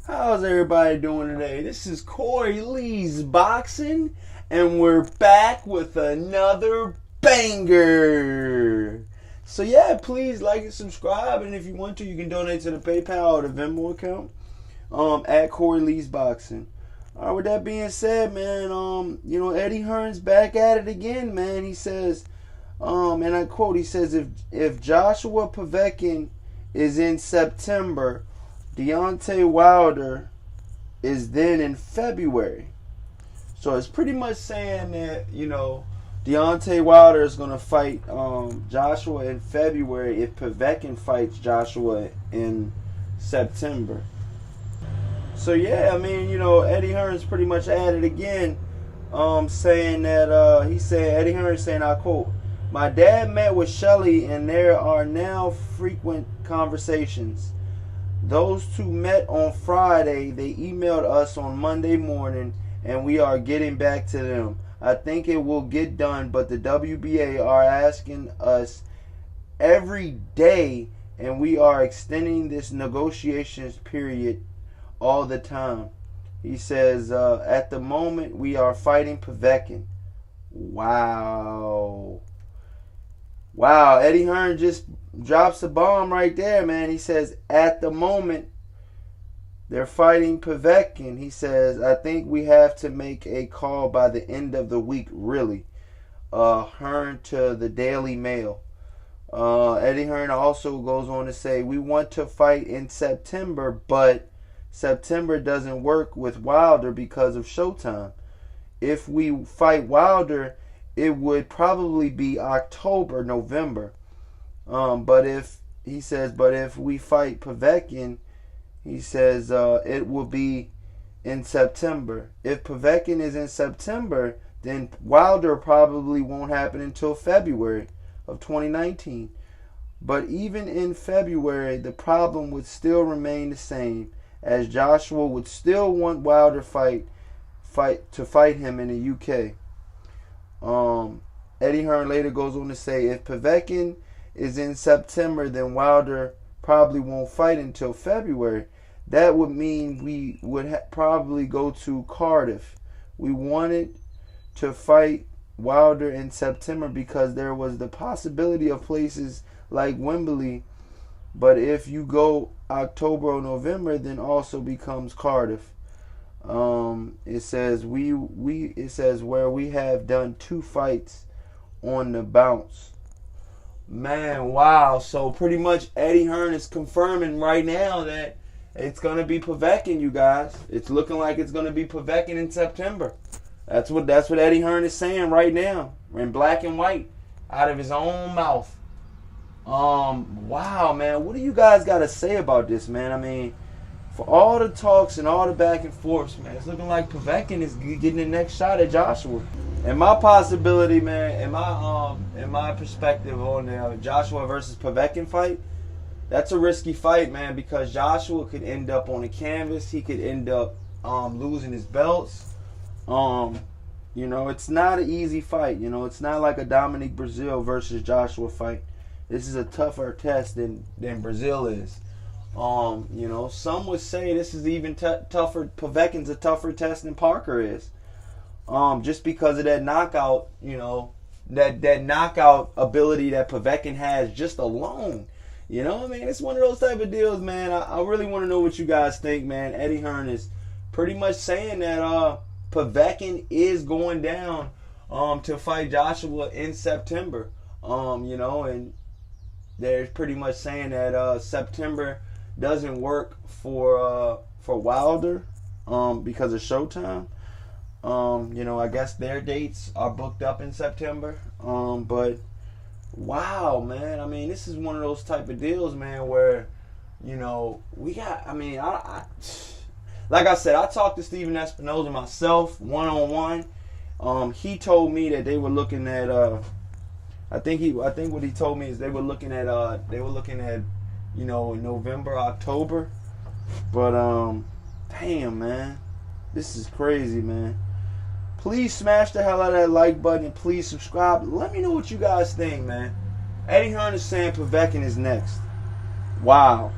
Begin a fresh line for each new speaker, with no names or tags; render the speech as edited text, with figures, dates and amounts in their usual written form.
How's everybody doing today? This is Corey Lee's Boxing, and we're back with another banger. So yeah, please like and subscribe, and if you want to, you can donate to the PayPal or the Venmo account at Corey Lee's Boxing. All right, with that being said, man, Eddie Hearn's back at it again, man. He says, and I quote, he says, if Joshua Povetkin is in September, Deontay Wilder is then in February. So it's pretty much saying that, Deontay Wilder is going to fight Joshua in February if Povetkin fights Joshua in September. So yeah, Eddie Hearn's pretty much at it again, saying that, Eddie Hearn saying, I quote, "My dad met with Shelley and there are now frequent conversations. Those two met on Friday. They emailed us on Monday morning, and we are getting back to them. I think it will get done, but the WBA are asking us every day, and we are extending this negotiations period all the time." He says, at the moment, we are fighting Povetkin. Wow. Wow, Eddie Hearn just drops a bomb right there, man. He says, at the moment, they're fighting Povetkin. He says, I think we have to make a call by the end of the week, really. Hearn to the Daily Mail. Eddie Hearn also goes on to say, we want to fight in September, but September doesn't work with Wilder because of Showtime. If we fight Wilder, it would probably be October, November. But if we fight Povetkin, he says it will be in September. If Povetkin is in September, then Wilder probably won't happen until February of 2019. But even in February, the problem would still remain the same, as Joshua would still want Wilder to fight him in the UK. Eddie Hearn later goes on to say, if Povetkin is in September, then Wilder probably won't fight until February. That would mean we would probably go to Cardiff. We wanted to fight Wilder in September because there was the possibility of places like Wembley, but if you go October or November, then also becomes Cardiff. It says it says where we have done 2 fights on the bounce. Man, wow. So pretty much Eddie Hearn is confirming right now that it's gonna be Povetkin, you guys. It's looking like it's gonna be Povetkin in September. That's what Eddie Hearn is saying right now, in black and white, out of his own mouth. Wow, man. What do you guys got to say about this, man? I mean, for all the talks and all the back and forths, man, it's looking like Povetkin is getting the next shot at Joshua. And my possibility, man, in my perspective on the Joshua versus Povetkin fight, that's a risky fight, man, because Joshua could end up on the canvas. He could end up losing his belts. It's not an easy fight. It's not like a Dominic Breazeale versus Joshua fight. This is a tougher test than Breazeale is. Some would say this is even tougher. Povetkin's a tougher test than Parker is. Just because of that knockout, that knockout ability that Povetkin has just alone. It's one of those type of deals, man. I really want to know what you guys think, man. Eddie Hearn is pretty much saying that Povetkin is going down to fight Joshua in September. And they're pretty much saying that September doesn't work for Wilder because of Showtime. I guess their dates are booked up in September. But wow, man. I mean, this is one of those type of deals, man, where we got. I mean, like I said, I talked to Steven Espinoza myself one-on-one. He told me that they were looking at. I think what he told me is they were looking at November, October. But damn, man, this is crazy, man. Please smash the hell out of that like button and please subscribe. Let me know what you guys think, man. Eddie Hearn is saying Povetkin is next. Wow.